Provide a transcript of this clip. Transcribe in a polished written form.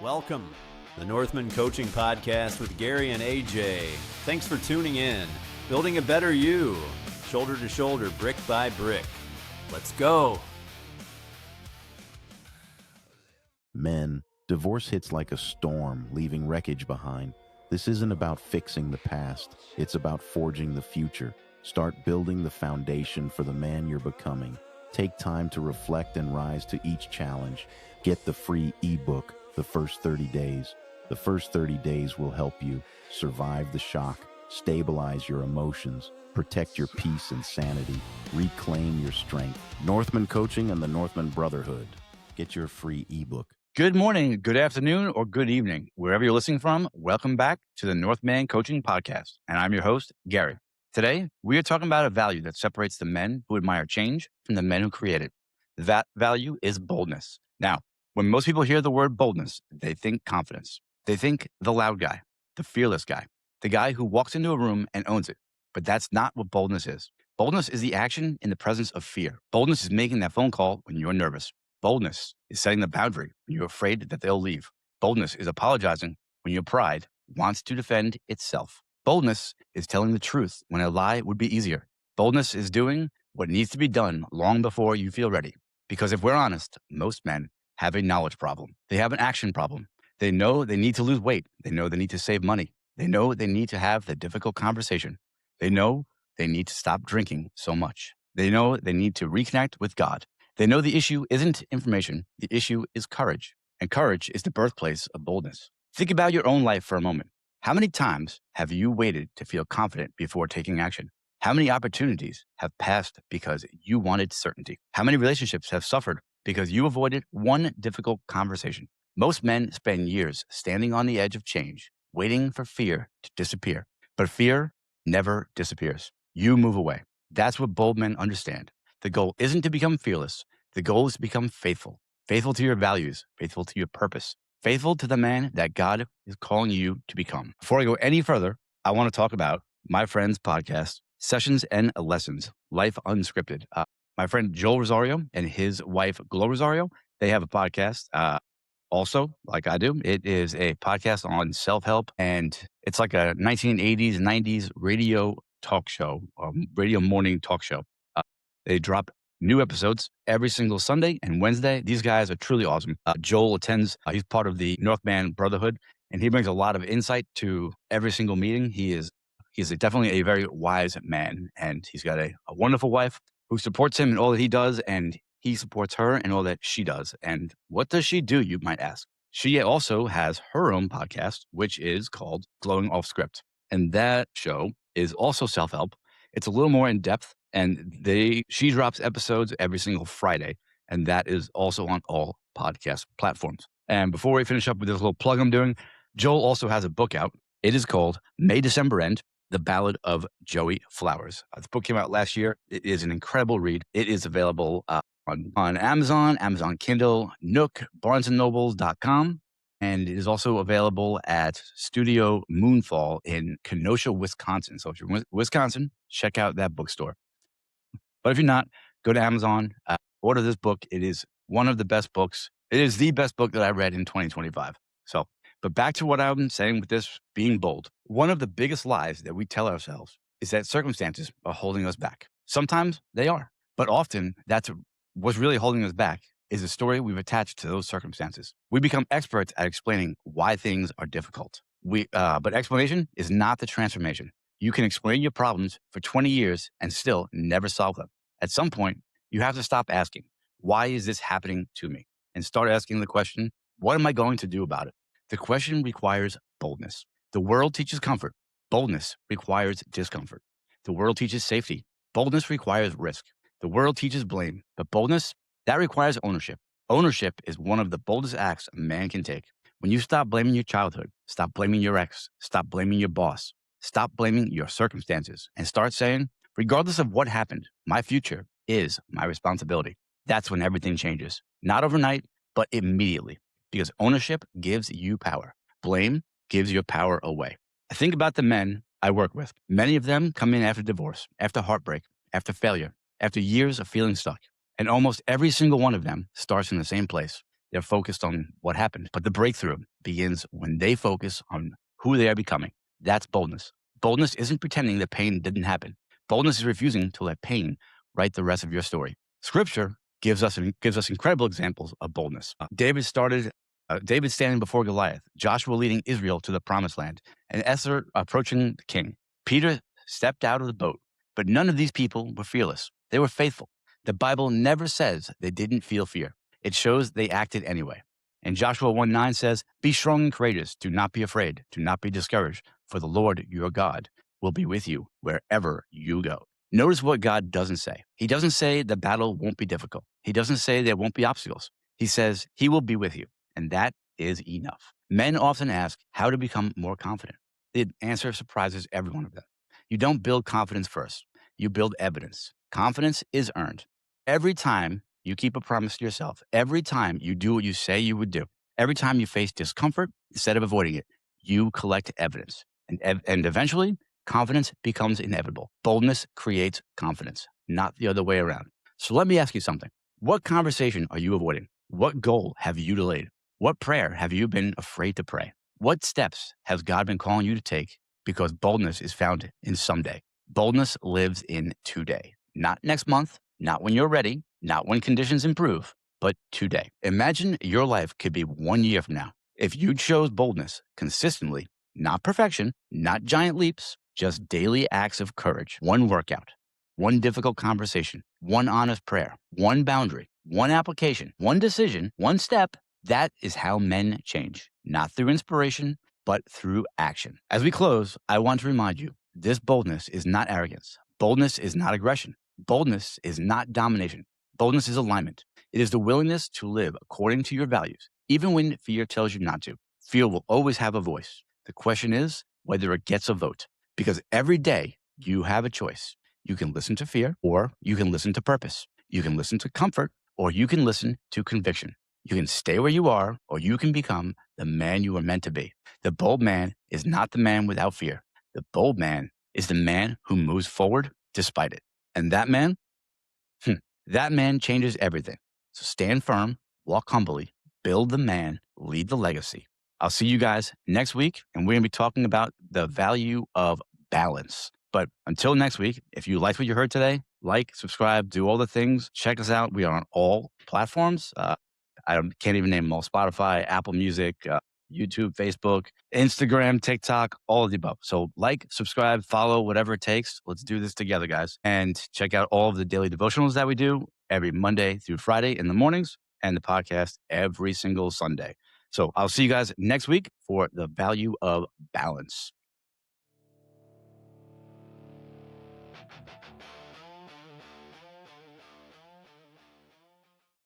Welcome, the Northman Coaching Podcast with Gary and AJ. Thanks for tuning in. Building a better you, shoulder to shoulder, brick by brick. Let's go. Men, divorce hits like a storm, leaving wreckage behind. This isn't about fixing the past. It's about forging the future. Start building the foundation for the man you're becoming. Take time to reflect and rise to each challenge. Get the free ebook, The First 30 Days. The first 30 days will help you survive the shock, stabilize your emotions, protect your peace and sanity, reclaim your strength. Northman Coaching and the Northman Brotherhood. Get your free ebook. Good morning, good afternoon, or good evening. Wherever you're listening from, welcome back to the Northman Coaching Podcast. And I'm your host, Gary. Today, we are talking about a value that separates the men who admire change from the men who create it. That value is boldness. Now, when most people hear the word boldness, they think confidence. They think the loud guy, the fearless guy, the guy who walks into a room and owns it. But that's not what boldness is. Boldness is the action in the presence of fear. Boldness is making that phone call when you're nervous. Boldness is setting the boundary when you're afraid that they'll leave. Boldness is apologizing when your pride wants to defend itself. Boldness is telling the truth when a lie would be easier. Boldness is doing what needs to be done long before you feel ready. Because if we're honest, most men have a knowledge problem. They have an action problem. They know they need to lose weight. They know they need to save money. They know they need to have the difficult conversation. They know they need to stop drinking so much. They know they need to reconnect with God. They know the issue isn't information. The issue is courage. And courage is the birthplace of boldness. Think about your own life for a moment. How many times have you waited to feel confident before taking action? How many opportunities have passed because you wanted certainty? How many relationships have suffered because you avoided one difficult conversation? Most men spend years standing on the edge of change, waiting for fear to disappear. But fear never disappears. You move away. That's what bold men understand. The goal isn't to become fearless. The goal is to become faithful. Faithful to your values, faithful to your purpose, faithful to the man that God is calling you to become. Before I go any further, I want to talk about my friend's podcast, Sessions and Lessons, Life Unscripted. My friend Joel Rosario and his wife, Glo Rosario, they have a podcast also, like I do. It is a podcast on self-help, and it's like a 1980s, 90s radio talk show, radio morning talk show. They drop new episodes every single Sunday and Wednesday. These guys are truly awesome. Joel attends, he's part of the Northman Brotherhood, and he brings a lot of insight to every single meeting. He's definitely a very wise man, and he's got a wonderful wife who supports him in all that he does, and he supports her in all that she does. And what does she do, you might ask? She also has her own podcast, which is called Glowing Off Script. And that show is also self-help. It's a little more in depth, and she drops episodes every single Friday, and that is also on all podcast platforms. And before we finish up with this little plug I'm doing, Joel also has a book out. It is called May December End, The Ballad of Joey Flowers. This book came out last year. It is an incredible read. It is available on Amazon, Amazon Kindle, Nook, BarnesandNobles.com. And it is also available at Studio Moonfall in Kenosha, Wisconsin. So if you're in Wisconsin, check out that bookstore. But if you're not, go to Amazon, order this book. It is one of the best books. It is the best book that I read in 2025. But back to what I'm saying with this being bold. One of the biggest lies that we tell ourselves is that circumstances are holding us back. Sometimes they are, but often that's what's really holding us back is a story we've attached to those circumstances. We become experts at explaining why things are difficult. But explanation is not the transformation. You can explain your problems for 20 years and still never solve them. At some point, you have to stop asking, why is this happening to me? And start asking the question, what am I going to do about it? The question requires boldness. The world teaches comfort. Boldness requires discomfort. The world teaches safety. Boldness requires risk. The world teaches blame. But boldness, that requires ownership. Ownership is one of the boldest acts a man can take. When you stop blaming your childhood, stop blaming your ex, stop blaming your boss, stop blaming your circumstances, and start saying, regardless of what happened, my future is my responsibility. That's when everything changes. Not overnight, but immediately. Because ownership gives you power. Blame gives your power away. I think about the men I work with. Many of them come in after divorce, after heartbreak, after failure, after years of feeling stuck. And almost every single one of them starts in the same place. They're focused on what happened, but the breakthrough begins when they focus on who they are becoming. That's boldness. Boldness isn't pretending that pain didn't happen. Boldness is refusing to let pain write the rest of your story. Scripture gives us incredible examples of boldness. David standing before Goliath, Joshua leading Israel to the promised land, and Esther approaching the king. Peter stepped out of the boat, but none of these people were fearless. They were faithful. The Bible never says they didn't feel fear. It shows they acted anyway. And Joshua 1:9 says, "Be strong and courageous. Do not be afraid. Do not be discouraged. For the Lord your God will be with you wherever you go." Notice what God doesn't say. He doesn't say the battle won't be difficult. He doesn't say there won't be obstacles. He says he will be with you. And that is enough. Men often ask how to become more confident. The answer surprises every one of them. You don't build confidence first. You build evidence. Confidence is earned. Every time you keep a promise to yourself, every time you do what you say you would do, every time you face discomfort, instead of avoiding it, you collect evidence. And eventually, confidence becomes inevitable. Boldness creates confidence, not the other way around. So let me ask you something. What conversation are you avoiding? What goal have you delayed? What prayer have you been afraid to pray? What steps has God been calling you to take? Because boldness is found in someday. Boldness lives in today, not next month, not when you're ready, not when conditions improve, but today. Imagine your life could be 1 year from now. If you chose boldness consistently, not perfection, not giant leaps, just daily acts of courage, one workout, one difficult conversation, one honest prayer, one boundary, one application, one decision, one step, that is how men change, not through inspiration, but through action. As we close, I want to remind you, this boldness is not arrogance. Boldness is not aggression. Boldness is not domination. Boldness is alignment. It is the willingness to live according to your values, even when fear tells you not to. Fear will always have a voice. The question is whether it gets a vote, because every day you have a choice. You can listen to fear, or you can listen to purpose. You can listen to comfort, or you can listen to conviction. You can stay where you are, or you can become the man you are meant to be. The bold man is not the man without fear. The bold man is the man who moves forward despite it. And that man, that man changes everything. So stand firm, walk humbly, build the man, lead the legacy. I'll see you guys next week, and we're going to be talking about the value of balance. But until next week, if you liked what you heard today, like, subscribe, do all the things. Check us out. We are on all platforms. I can't even name them all. Spotify, Apple Music, YouTube, Facebook, Instagram, TikTok, all of the above. So like, subscribe, follow, whatever it takes. Let's do this together, guys. And check out all of the daily devotionals that we do every Monday through Friday in the mornings, and the podcast every single Sunday. So I'll see you guys next week for the value of balance.